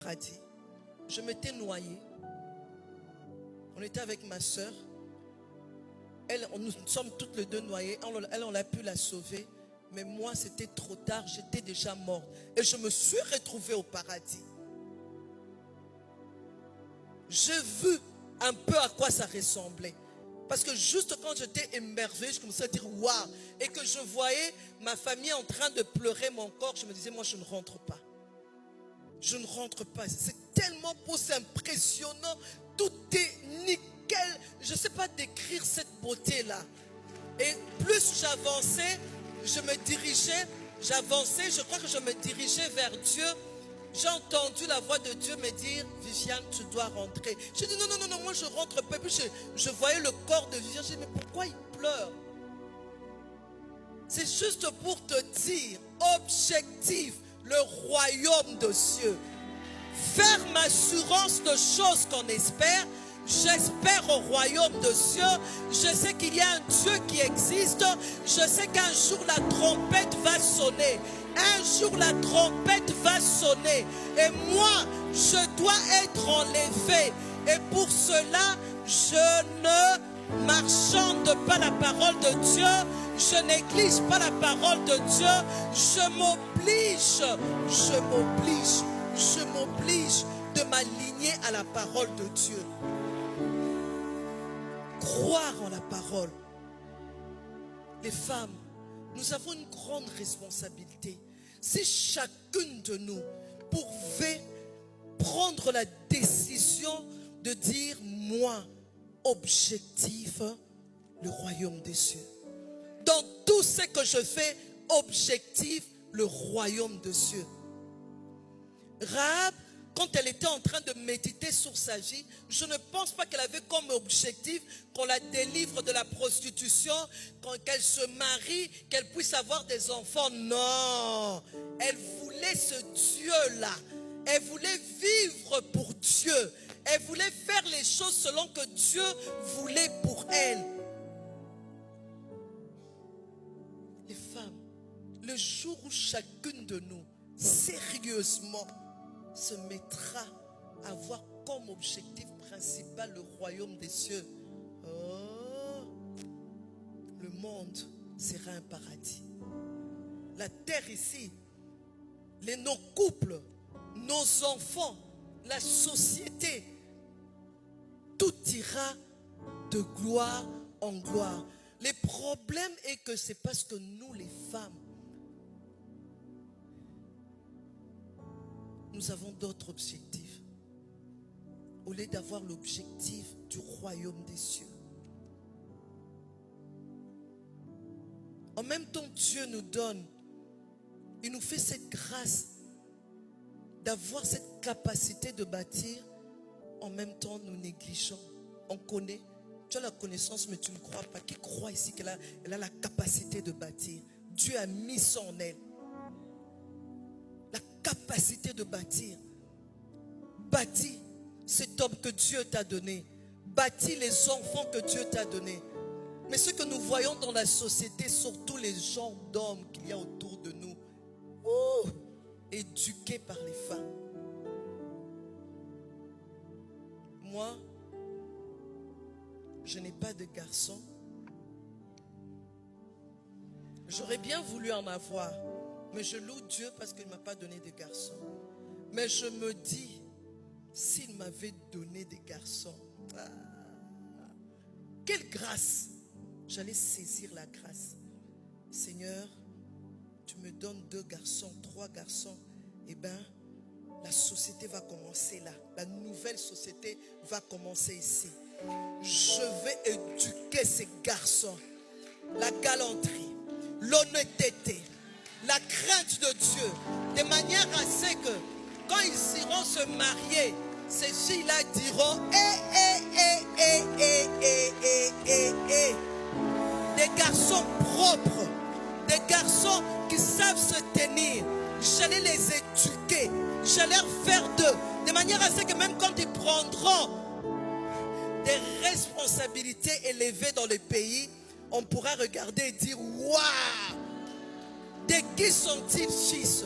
paradis. Je m'étais noyée. On était avec ma soeur. Nous sommes toutes les deux noyées. Elle, on a pu la sauver. Mais moi, c'était trop tard. J'étais déjà morte. Et je me suis retrouvée au paradis. J'ai vu un peu à quoi ça ressemblait. Parce que juste quand j'étais émerveillée, je commençais à dire waouh. Et que je voyais ma famille en train de pleurer mon corps, je me disais, moi, je ne rentre pas. Je ne rentre pas. C'est tellement beau, c'est impressionnant. Tout est nickel. Je ne sais pas décrire cette beauté-là. Et plus j'avançais, je me dirigeais, je crois que je me dirigeais vers Dieu. J'ai entendu la voix de Dieu me dire, Viviane, tu dois rentrer. J'ai dit, non, moi je rentre pas. Puis je voyais le corps de Viviane. J'ai dit, mais pourquoi il pleure? C'est juste pour te dire, objectif, le royaume de cieux. Ferme assurance de choses qu'on espère. J'espère au royaume de cieux. Je sais qu'il y a un Dieu qui existe. Je sais qu'un jour la trompette va sonner. Un jour la trompette va sonner. Et moi, je dois être enlevé. Et pour cela, je ne marchande pas la parole de Dieu. Je néglige pas la parole de Dieu. Je m'oblige de m'aligner à la parole de Dieu. Croire en la parole. Les femmes, nous avons une grande responsabilité. Si chacune de nous pouvait prendre la décision de dire, moi, objectif, le royaume des cieux. Dans tout ce que je fais, objectif, le royaume des cieux. Rahab, quand elle était en train de méditer sur sa vie, je ne pense pas qu'elle avait comme objectif qu'on la délivre de la prostitution, qu'elle se marie, qu'elle puisse avoir des enfants. Non, elle voulait ce Dieu-là. Elle voulait vivre pour Dieu. Elle voulait faire les choses selon que Dieu voulait pour elle. Les femmes, le jour où chacune de nous, sérieusement, se mettra à avoir comme objectif principal le royaume des cieux, le monde sera un paradis. La terre ici, nos couples, nos enfants, la société, tout ira de gloire en gloire. Le problème est que c'est parce que nous les femmes, nous avons d'autres objectifs. Au lieu d'avoir l'objectif du royaume des cieux. En même temps, Dieu nous donne, il nous fait cette grâce d'avoir cette capacité de bâtir. En même temps, nous négligeons. On connaît, tu as la connaissance, mais tu ne crois pas. Qui croit ici qu'elle a la capacité de bâtir? Dieu a mis ça en elle. La capacité de bâtir. Bâtis cet homme que Dieu t'a donné. Bâtis les enfants que Dieu t'a donnés. Mais ce que nous voyons dans la société, surtout les genres d'hommes qu'il y a autour de nous, éduqués par les femmes. Moi, je n'ai pas de garçon. J'aurais bien voulu en avoir, mais je loue Dieu parce qu'il ne m'a pas donné de garçon. Mais je me dis, s'il m'avait donné des garçons, quelle grâce! J'allais saisir la grâce. Seigneur, tu me donnes 2 garçons, 3 garçons. Eh bien, la société va commencer là. La nouvelle société va commencer ici. Je vais éduquer ces garçons. La galanterie, l'honnêteté, la crainte de Dieu. De manière à ce que, quand ils iront se marier, ces filles-là diront, des garçons propres, des garçons qui savent se tenir. J'allais les éduquer, j'allais leur faire d'eux, de manière à ce que même quand ils prendront des responsabilités élevées dans le pays, on pourra regarder et dire, waouh, de qui sont-ils fils?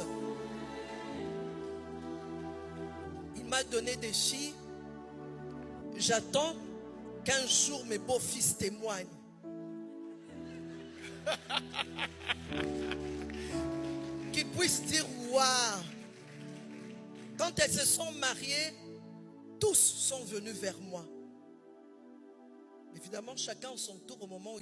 m'a donné des filles. J'attends qu'un jour mes beaux-fils témoignent. Qu'ils puissent dire waouh. Quand elles se sont mariées, tous sont venus vers moi. Évidemment, chacun à son tour au moment où